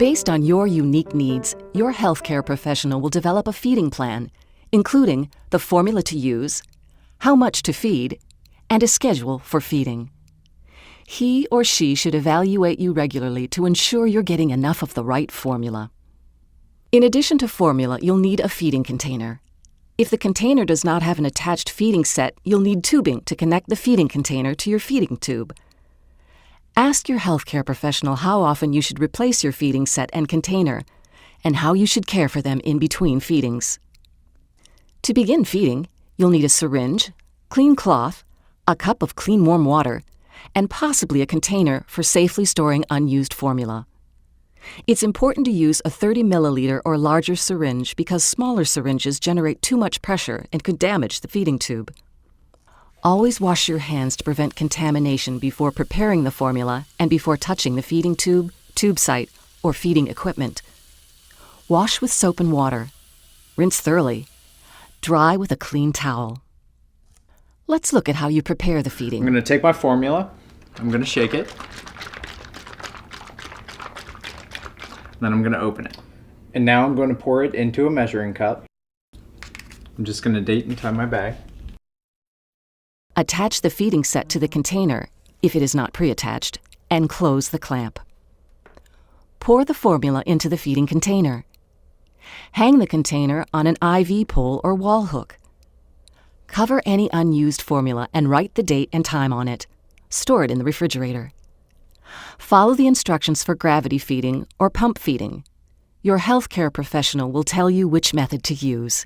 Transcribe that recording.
Based on your unique needs, your healthcare professional will develop a feeding plan, including the formula to use, how much to feed, and a schedule for feeding. He or she should evaluate you regularly to ensure you're getting enough of the right formula. In addition to formula, you'll need a feeding container. If the container does not have an attached feeding set, you'll need tubing to connect the feeding container to your feeding tube. Ask your healthcare professional how often you should replace your feeding set and container, and how you should care for them in between feedings. To begin feeding, you'll need a syringe, clean cloth, a cup of clean warm water, and possibly a container for safely storing unused formula. It's important to use a 30 milliliter or larger syringe because smaller syringes generate too much pressure and could damage the feeding tube. Always wash your hands to prevent contamination before preparing the formula and before touching the feeding tube, tube site, or feeding equipment. Wash with soap and water. Rinse thoroughly. Dry with a clean towel. Let's look at how you prepare the feeding. I'm going to take my formula. I'm going to shake it. Then I'm going to open it. And now I'm going to pour it into a measuring cup. I'm just going to date and tie my bag. Attach the feeding set to the container, if it is not pre-attached, and close the clamp. Pour the formula into the feeding container. Hang the container on an IV pole or wall hook. Cover any unused formula and write the date and time on it. Store it in the refrigerator. Follow the instructions for gravity feeding or pump feeding. Your healthcare professional will tell you which method to use.